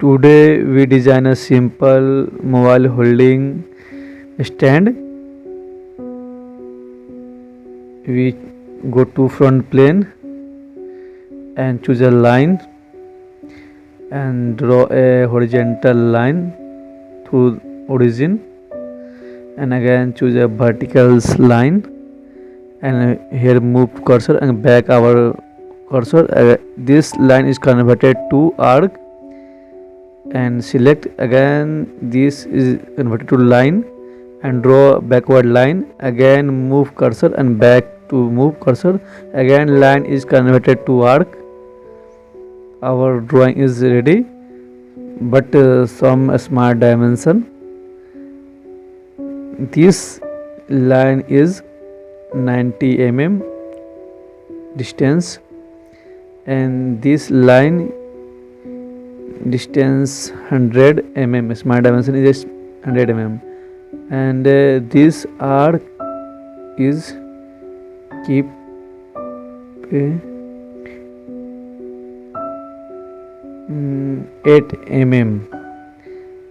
Today we design a simple mobile holding stand. We go to front plane and choose a line and draw a horizontal line through origin, and again choose a vertical line, and here move cursor and back our cursor. This line is converted to arc, and select again this is converted to line and draw backward line. Again move cursor and back to move cursor. Again line is converted to arc. Our drawing is ready, but some smart dimension. This line is 90 mm distance, and this line distance 100 mm. Smart dimension is 100 mm, and this arc is keep 8 mm.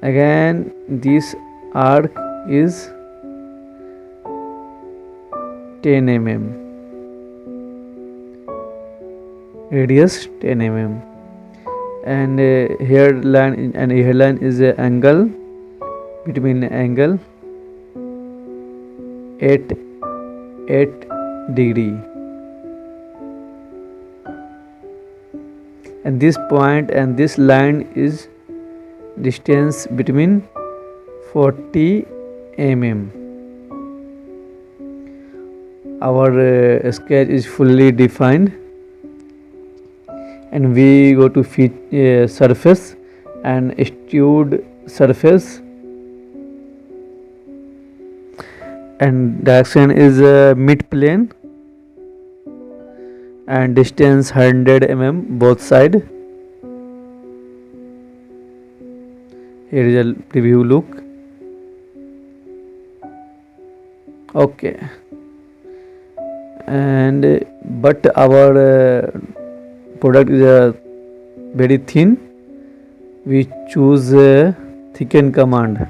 Again this arc is 10 mm, radius 10 mm, and here line is a angle between angle 8 degree, and this point and this line is distance between 40 mm. Our sketch is fully defined, and we go to surface and extrude surface, and direction is mid plane and distance 100 mm both side. Here is a preview look. Okay, and but our product is very thin. We choose thicken command.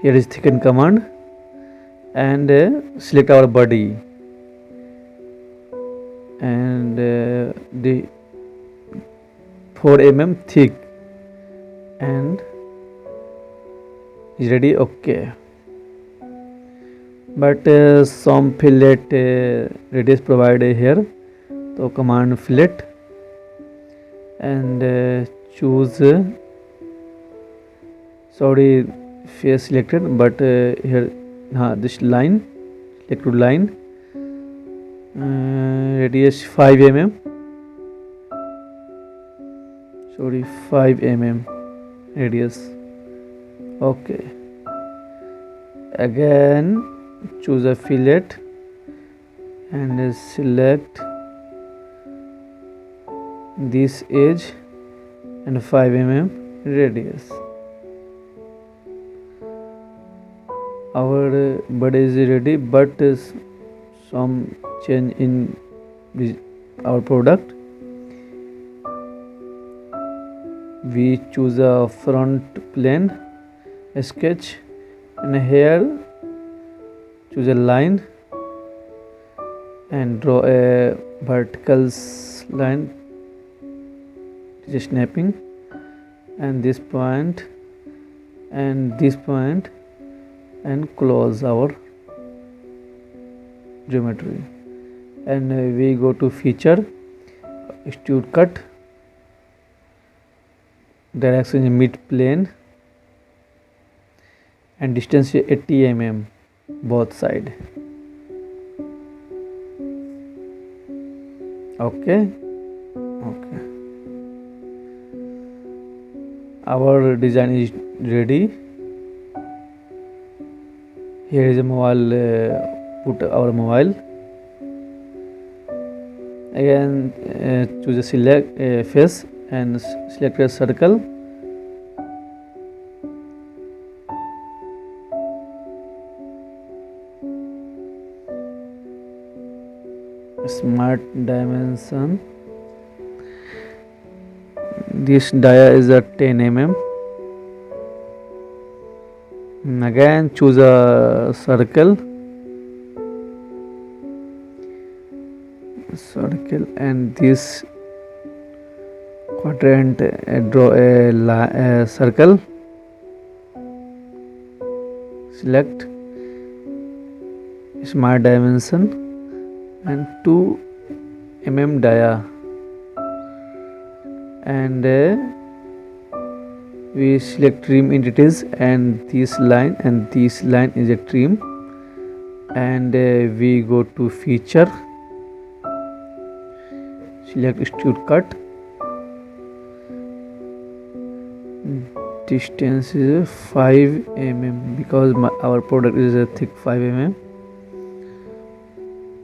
Here is thicken command, and select our body, and the 4 mm thick, and is ready. Okay, but some fillet radius provided here, so command fillet, and choose sorry face selected, but here this line, selected line, radius 5 mm, sorry 5 mm radius. Okay, again choose a fillet and select this edge and 5 mm radius. Our body is ready, but some change in our product. We choose a front plane sketch, and here choose a line and draw a vertical line, just snapping, and this point and this point, and close our geometry. And we go to feature, extrude cut, direction is mid plane, and distance is 80 mm both side. Okay, our design is ready. Here is a mobile, put our mobile. Again choose a select face and select a circle. Smart dimension, This dia is a 10 mm. Again choose a circle and this quadrant, draw a circle, select smart dimension and 2 mm dia, and we select trim entities, and this line is a trim, and we go to feature, select extrude cut, distance is 5 mm because our product is a thick 5 mm.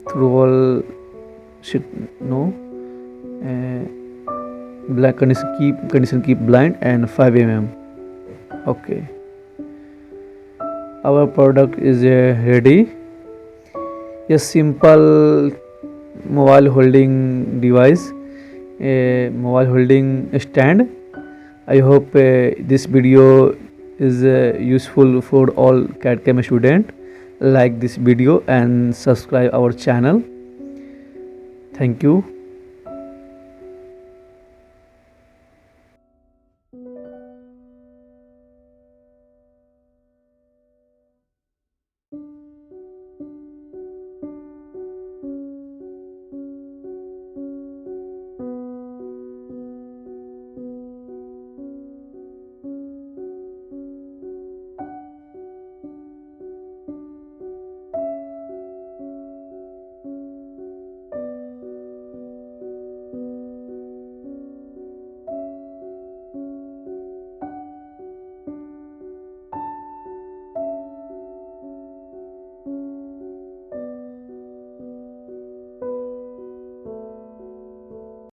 Through all should no black condition keep blind and 5 mm. Okay, our product is ready. A simple mobile holding device, a mobile holding stand. I hope this video is useful for all CAD/CAM student. Like this video and subscribe our channel. Thank you.